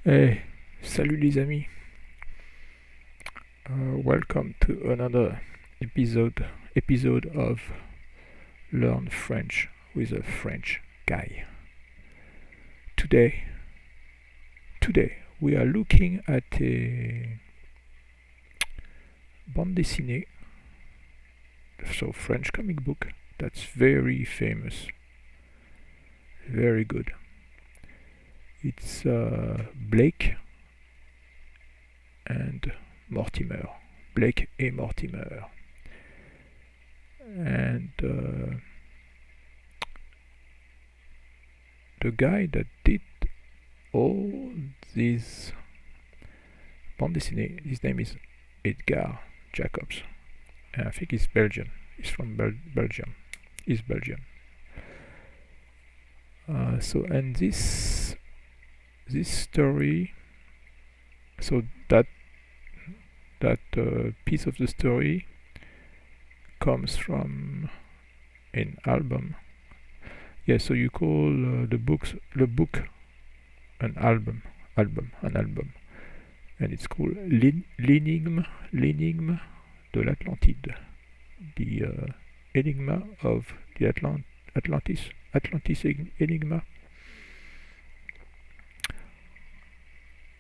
Hey, salut les amis. Welcome to another episode of Learn French with a French guy. Today we are looking at a bande dessinée, so French comic book that's very famous, very good. It's Blake and Mortimer. Blake et Mortimer. And the guy that did all these bandes dessinées, his name is Edgar Jacobs. And I think he's Belgian. He's from Belgium. He's Belgian. And this story, so that piece of the story comes from an album. Yeah, so you call the book an album, and it's called L'énigme de l'Atlantide, the enigma of the Atlantis enigma.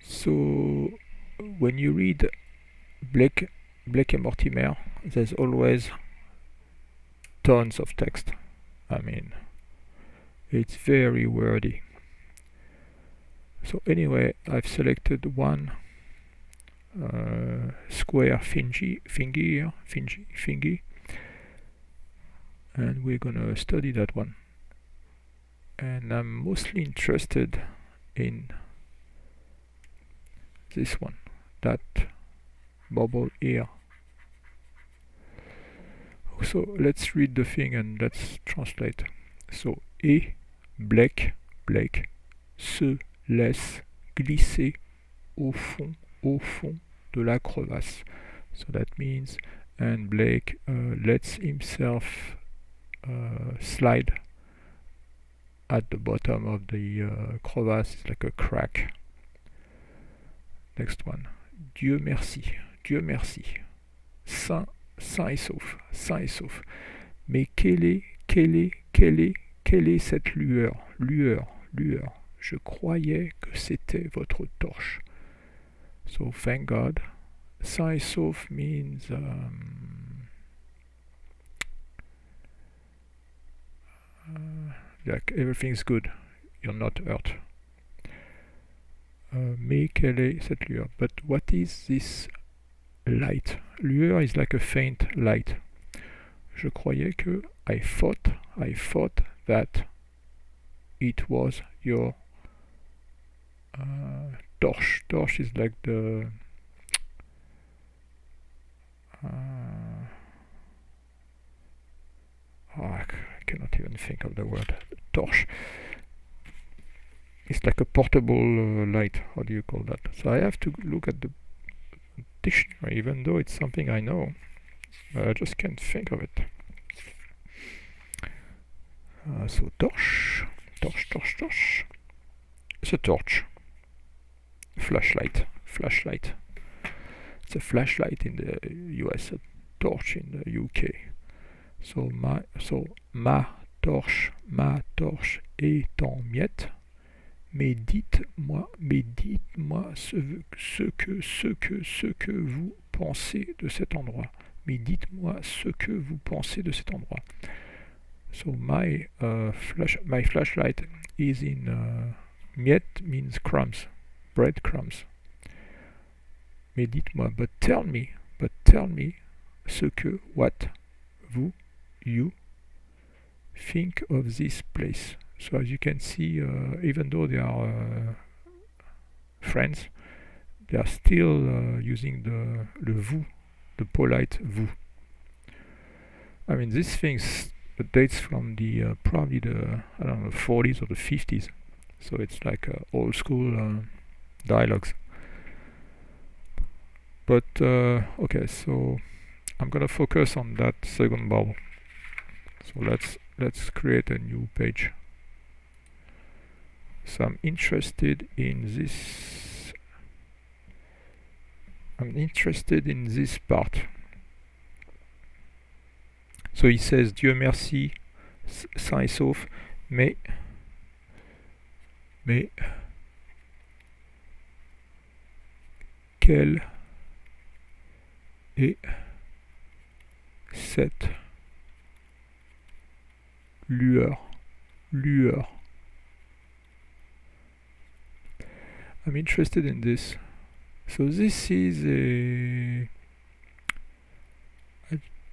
So when you read Blake and Mortimer, there's always tons of text. I mean, it's very wordy. So anyway, I've selected one square thingy, and we're gonna study that one. And I'm mostly interested in this one, that bubble here. So let's read the thing and let's translate. So, et Blake se laisse glisser au fond de la crevasse. So that means, and Blake lets himself slide at the bottom of the crevasse. It's like a crack. Next one. Dieu merci. Sain et sauf. Mais quelle est cette lueur? Je croyais que c'était votre torche. So thank God. Sain et sauf means like everything's good. You're not hurt. Mais quelle est cette lueur? But what is this light? Lueur is like a faint light. Je croyais que I thought that it was your torche. Torche is like the I cannot even think of the word. Torche. It's like a portable light. How do you call that? So I have to look at the dictionary, even though it's something I know. I just can't think of it. So torche. It's a torch. Flashlight. It's a flashlight in the US, a torch in the UK. So ma torche est en miettes. Mais dites-moi ce que vous pensez de cet endroit. So my flashlight is in miettes means crumbs, breadcrumbs. Mais dites-moi, but tell me ce que, what, you think of this place. So as you can see, even though they are friends, they are still using the vous, the polite vous. I mean, these things dates from the probably the 40s or the 50s. So it's like old school dialogues. But okay, so I'm gonna focus on that second bubble. So let's create a new page. So I'm interested in this I'm interested in this part. So he says, Dieu merci, sain et sauf, mais quelle est cette lueur? I'm interested in this. So this is a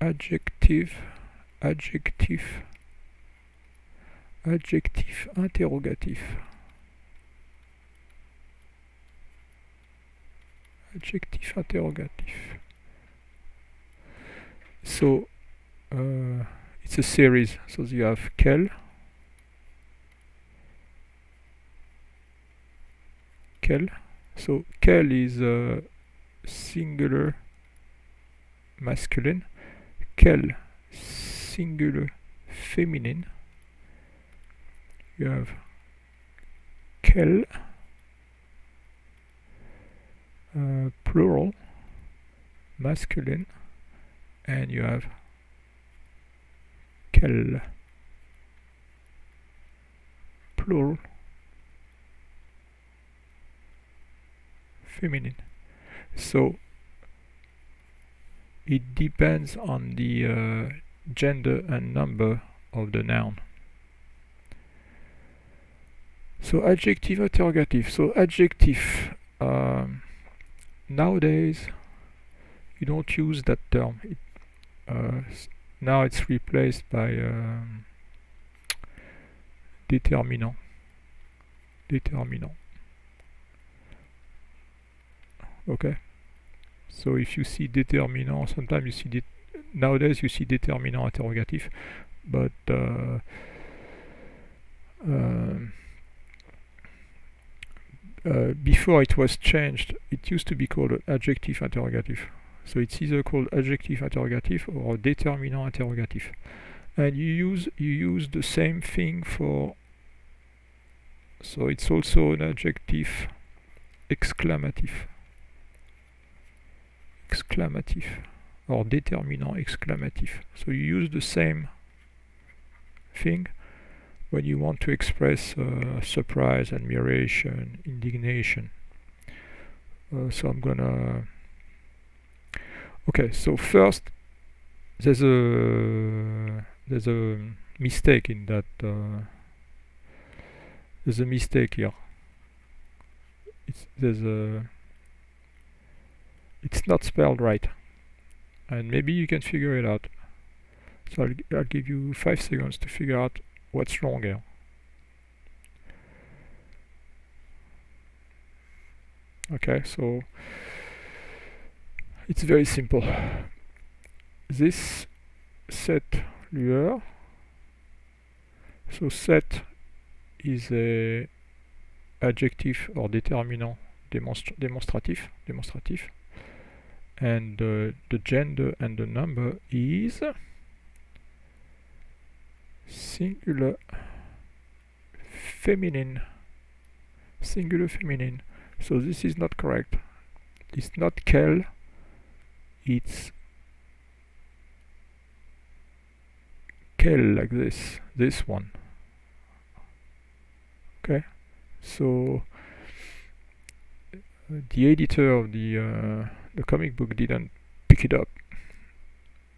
adjective interrogatif. Adjectif interrogatif. So it's a series. So you have QUEL, so QUEL is a singular masculine, QUEL singular feminine. You have QUEL plural masculine, and you have QUELLE plural feminine. So it depends on the gender and number of the noun. So adjective interrogative. So adjective, nowadays you don't use that term. Now it's replaced by determinant. Okay, so if you see determinant, sometimes you see nowadays you see determinant interrogative, but before it was changed, it used to be called adjective interrogative. So it's either called adjective interrogative or determinant interrogative, and you use the same thing for. So it's also an adjective exclamative or determinant exclamative. So you use the same thing when you want to express surprise, admiration, indignation. So I'm gonna. Okay, so first there's a mistake in that. There's a mistake here. It's not spelled right, and maybe you can figure it out. So I'll give you 5 seconds to figure out what's wrong here. Okay, so it's very simple. This cette lueur. So cette is a adjective or determinant demonstrative, and the gender and the number is singular feminine. So this is not correct. It's not QUEL, it's QUELLE, like this one. Okay, so the editor of the comic book didn't pick it up.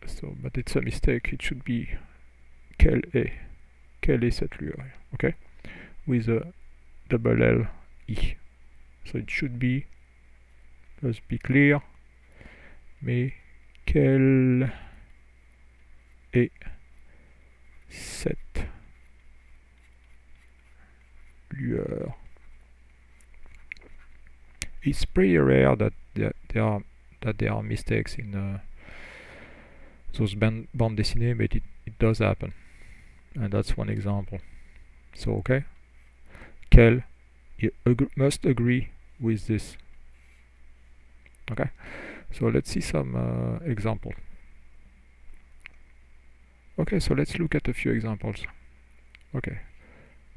So, but it's a mistake. It should be QUELLE cette lueur. Okay, with a double L E. So it should be. Let's be clear. Mais quelle est cette lueur? It's pretty rare that there are mistakes in those bandes dessinées, but it does happen, and that's one example. So okay, QUEL must agree with this. Okay, so let's see some example. Okay, so let's look at a few examples. Okay,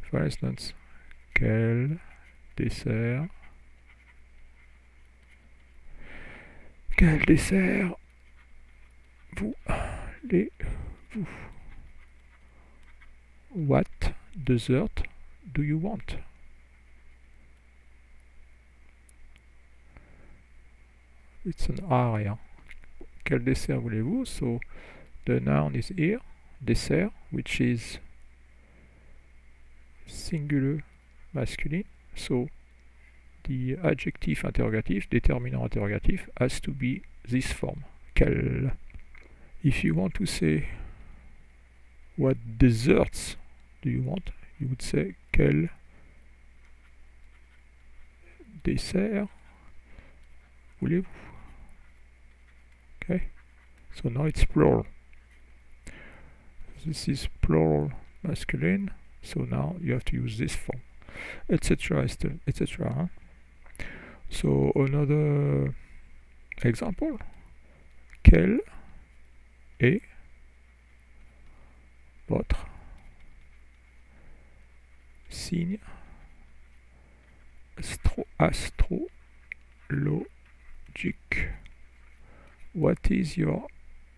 for instance, quel dessert Quel dessert vous What dessert do you want? It's an area. Quel dessert voulez-vous? So the noun is here, dessert, which is singular masculine. So the adjective interrogative, determinant interrogative, has to be this form, quel. If you want to say what desserts do you want, you would say quel dessert voulez-vous? Okay, so now it's plural. This is plural masculine, so now you have to use this form, etc. etc. Huh? So another example, quel est votre signe astrologique? What is your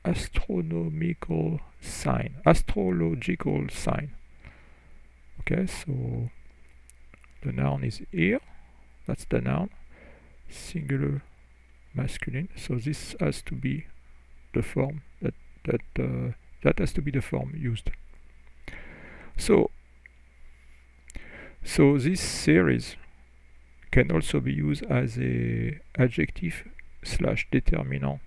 astronomical sign? Astrological sign. Okay, so the noun is here. That's the noun, singular masculine. So this has to be the form that has to be the form used. So this series can also be used as a adjective / determinant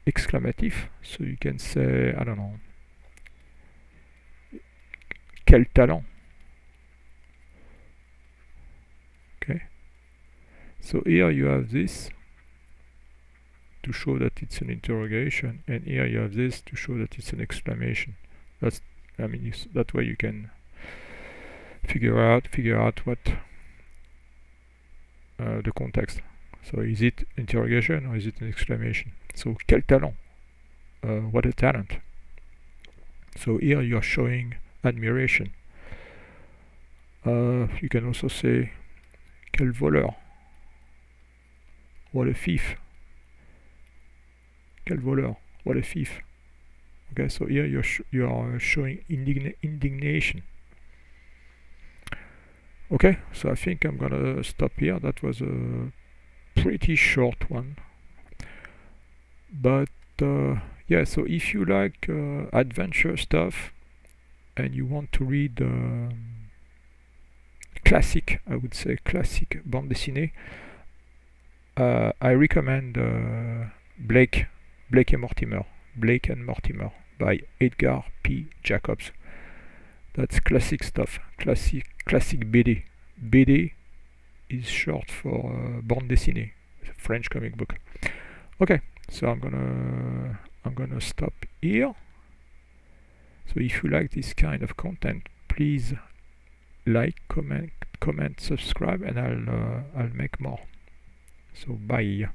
exclamative. So you can say, I don't know, quel talent. Okay. So here you have this to show that it's an interrogation, and here you have this to show that it's an exclamation. That's, I mean, that way you can figure out what the context. So is it interrogation or is it an exclamation? So quel talent, what a talent. So here you are showing admiration. You can also say quel voleur, what a thief. Quel voleur, what a thief. Okay, so here you are showing indignation. Okay, so I think I'm gonna stop here. That was a pretty short one, but yeah, so if you like adventure stuff and you want to read classic, I would say classic bande dessinée, I recommend Blake and Mortimer by Edgar P. Jacobs. That's classic stuff, classic BD. BD is short for bande dessinée, French comic book. Okay, so I'm gonna stop here. So if you like this kind of content, please like, comment, subscribe, and I'll make more. So bye.